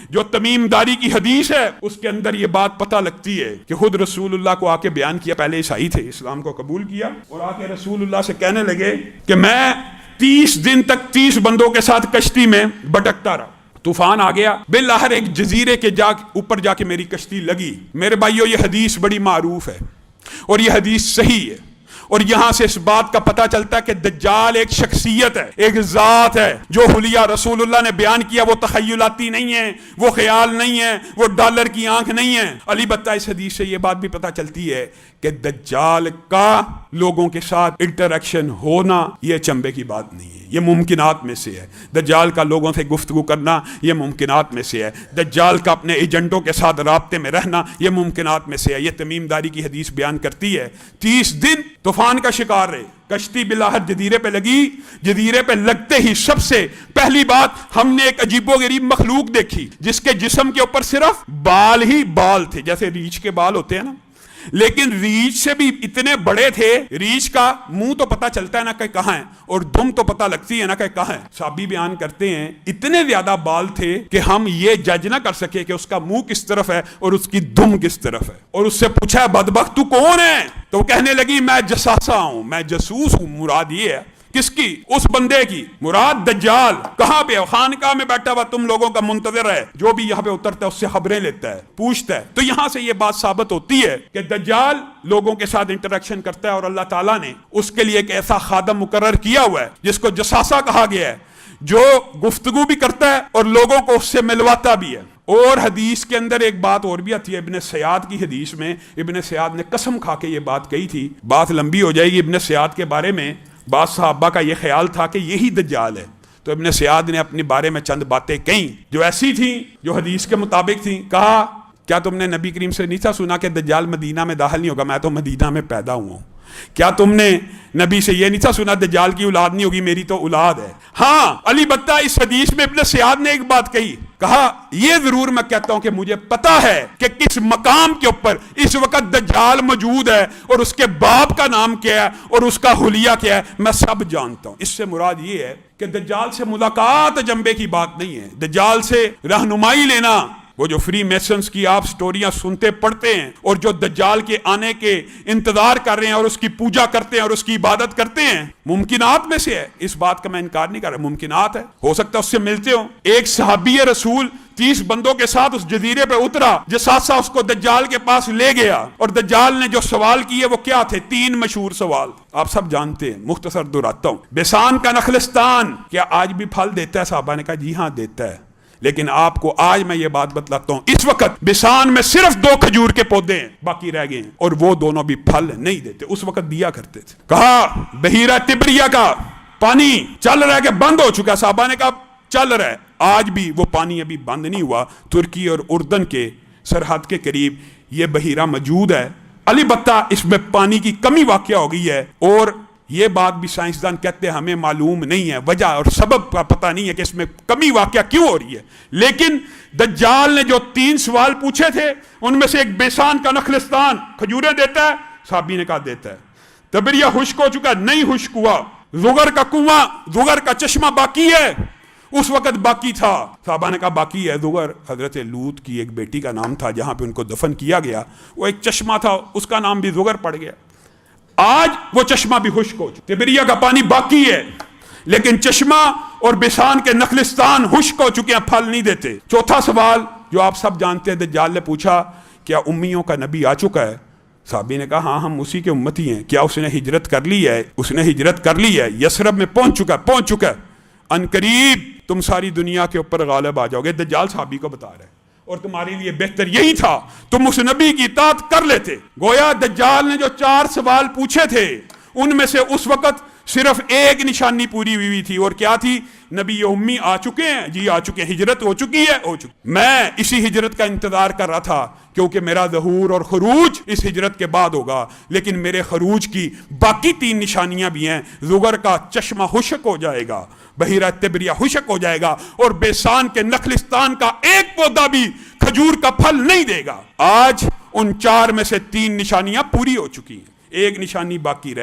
جو تمیم داری کی حدیث ہے اس کے اندر یہ بات پتہ لگتی ہے کہ خود رسول اللہ کو آ کے بیان کیا، پہلے عیسائی تھے، اسلام کو قبول کیا اور آ کے رسول اللہ سے کہنے لگے کہ میں 30 دن تک 30 بندوں کے ساتھ کشتی میں بھٹکتا رہا، طوفان آ گیا، بالآخر ایک جزیرے کے اوپر جا کے میری کشتی لگی۔ میرے بھائیو، یہ حدیث بڑی معروف ہے اور یہ حدیث صحیح ہے، اور یہاں سے اس بات کا پتہ چلتا ہے کہ دجال ایک شخصیت ہے، ایک ذات ہے۔ جو حلیہ رسول اللہ نے بیان کیا وہ تخیلاتی نہیں ہے، وہ خیال نہیں ہے، وہ ڈالر کی آنکھ نہیں ہے۔ البتہ اس حدیث سے یہ بات بھی پتہ چلتی ہے کہ دجال کا لوگوں کے ساتھ انٹریکشن ہونا یہ چنبے کی بات نہیں ہے، یہ ممکنات میں سے ہے۔ دجال کا لوگوں سے گفتگو کرنا یہ ممکنات میں سے ہے۔ دجال کا اپنے ایجنٹوں کے ساتھ رابطے میں رہنا یہ ممکنات میں سے ہے۔ یہ تمیم داری کی حدیث بیان کرتی ہے 30 دن طوفان کا شکار رہے، کشتی بالآخر جزیرے پہ لگی، جزیرے پہ لگتے ہی سب سے پہلی بات ہم نے ایک عجیب و غریب مخلوق دیکھی جس کے جسم کے اوپر صرف بال ہی بال تھے، جیسے ریچھ کے بال ہوتے ہیں نا، لیکن ریچھ سے بھی اتنے بڑے تھے، ریچھ کا منہ تو پتہ چلتا ہے نا کہ کہاں ہے، اور دم تو پتہ لگتی ہے نا کہ کہاں ہے۔ صحابی بیان کرتے ہیں اتنے زیادہ بال تھے کہ ہم یہ جج نہ کر سکے کہ اس کا منہ کس طرف ہے اور اس کی دم کس طرف ہے، اور اس سے پوچھا بدبخت تو کون ہے؟ تو وہ کہنے لگی میں جساسہ ہوں، میں جاسوس ہوں۔ مراد یہ ہے کس کی؟ اس بندے کی، مراد دجال۔ کہاں پہ؟ خانقاہ میں بیٹھا ہوا تم لوگوں کا منتظر ہے، جو بھی یہاں پہ اترتا ہے اس سے خبریں لیتا ہے، پوچھتا ہے۔ تو یہاں سے یہ بات ثابت ہوتی ہے کہ دجال لوگوں کے ساتھ انٹریکشن کرتا ہے، اور اللہ تعالیٰ نے اس کے لیے ایک ایسا خادم مقرر کیا ہوا ہے جس کو جساسہ کہا گیا ہے، جو گفتگو بھی کرتا ہے اور لوگوں کو اس سے ملواتا بھی ہے۔ اور حدیث کے اندر ایک بات اور بھی آتی ہے، ابن سیاد کی حدیث میں ابن سیاد نے قسم کھا کے یہ بات کہی تھی، بات لمبی ہو جائے گی۔ ابن سیاد کے بارے میں بعض صحابہ کا یہ خیال تھا کہ یہی دجال ہے، تو ابن سیاد نے اپنے بارے میں چند باتیں کہیں جو ایسی تھیں جو حدیث کے مطابق تھیں۔ کہا کیا تم نے نبی کریم سے نہیں تھا سنا کہ دجال مدینہ میں داخل نہیں ہوگا؟ میں تو مدینہ میں پیدا ہوا ہوں۔ کیا تم نے نبی سے یہ نہیں تھا سنا دجال کی اولاد نہیں ہوگی؟ میری تو اولاد ہے۔ ہاں، البتہ اس حدیث میں ابن سیاد نے ایک بات کہی، کہا یہ ضرور میں کہتا ہوں کہ مجھے پتا ہے کہ کس مقام کے اوپر اس وقت دجال موجود ہے اور اس کے باپ کا نام کیا ہے اور اس کا حلیہ کیا ہے، میں سب جانتا ہوں۔ اس سے مراد یہ ہے کہ دجال سے ملاقات جنبے کی بات نہیں ہے، دجال سے رہنمائی لینا۔ وہ جو فری میسنز کی آپ سٹوریاں سنتے پڑھتے ہیں اور جو دجال کے آنے کے انتظار کر رہے ہیں اور اس کی پوجا کرتے ہیں اور اس کی عبادت کرتے ہیں، ممکنات میں سے ہے، اس بات کا میں انکار نہیں کر رہا، ممکنات ہے، ہو سکتا ہے اس سے ملتے ہوں۔ ایک صحابی رسول 30 بندوں کے ساتھ اس جزیرے پہ اترا، جساسہ اس کو دجال کے پاس لے گیا، اور دجال نے جو سوال کیے وہ کیا تھے؟ 3 مشہور سوال آپ سب جانتے ہیں، مختصر دہراتا ہوں۔ بیسان کا نخلستان کیا آج بھی پھل دیتا ہے؟ صحابہ نے کہا جی ہاں دیتا ہے، لیکن آپ کو آج میں یہ بات بتلاتا ہوں، اس وقت بیسان میں صرف 2 کھجور کے پودے ہیں، باقی رہ گئے ہیں، اور وہ دونوں بھی پھل نہیں دیتے، اس وقت دیا کرتے تھے۔ کہا بحیرہ تبریہ کا پانی چل رہا ہے کہ بند ہو چکا؟ صحابہ نے کہا چل رہا ہے، آج بھی وہ پانی ابھی بند نہیں ہوا، ترکی اور اردن کے سرحد کے قریب یہ بحیرہ موجود ہے۔ البتہ اس میں پانی کی کمی واقع ہو گئی ہے، اور یہ بات بھی سائنسدان کہتے ہیں ہمیں معلوم نہیں ہے، وجہ اور سبب کا پتہ نہیں ہے کہ اس میں کمی واقع کیوں ہو رہی ہے۔ لیکن دجال نے جو 3 سوال پوچھے تھے ان میں سے ایک بیسان کا نخلستان کھجوریں دیتا ہے؟ صحابی نے کہا دیتا ہے۔ تبریہ خشک ہو چکا؟ نہیں خشک ہوا۔ زغر کا کنواں، زغر کا چشمہ باقی ہے؟ اس وقت باقی تھا۔ صحابہ نے کہا باقی ہے زغر، حضرت لوط کی ایک بیٹی کا نام تھا جہاں پہ ان کو دفن کیا گیا، وہ ایک چشمہ تھا، اس کا نام بھی زغر پڑ گیا۔ آج وہ چشمہ بھی خشک ہو چکا، تبریہ کا پانی باقی ہے، لیکن چشمہ اور بیسان کے نخلستان خشک ہو چکے ہیں، پھل نہیں دیتے۔ چوتھا سوال جو آپ سب جانتے ہیں، دجال نے پوچھا کیا امیوں کا نبی آ چکا ہے؟ صحابی نے کہا ہاں ہم اسی کے امتی ہیں۔ کیا اس نے ہجرت کر لی ہے؟ اس نے ہجرت کر لی ہے، یثرب میں پہنچ چکا ہے، ان قریب تم ساری دنیا کے اوپر غالب آ جاؤ گے۔ دجال صحابی کو بتا رہے ہیں، اور تمہارے لیے بہتر یہی تھا تم اس نبی کی اطاعت کر لیتے۔ گویا دجال نے جو 4 سوال پوچھے تھے ان میں سے اس وقت صرف ایک نشانی پوری ہوئی تھی، اور کیا تھی؟ نبی امی آ چکے ہیں، جی آ چکے ہیں، ہجرت ہو چکی ہے، ہو چکی۔ میں اسی ہجرت کا انتظار کر رہا تھا کیونکہ میرا ظہور اور خروج اس ہجرت کے بعد ہوگا، لیکن میرے خروج کی باقی 3 نشانیاں بھی ہیں۔ زغر کا چشمہ خشک ہو جائے گا، بحیرہ تبریہ خشک ہو جائے گا، اور بیسان کے نخلستان کا ایک پودا بھی کھجور کا پھل نہیں دے گا۔ آج ان 4 میں سے 3 نشانیاں پوری ہو چکی ہیں، ایک نشانی باقی رہ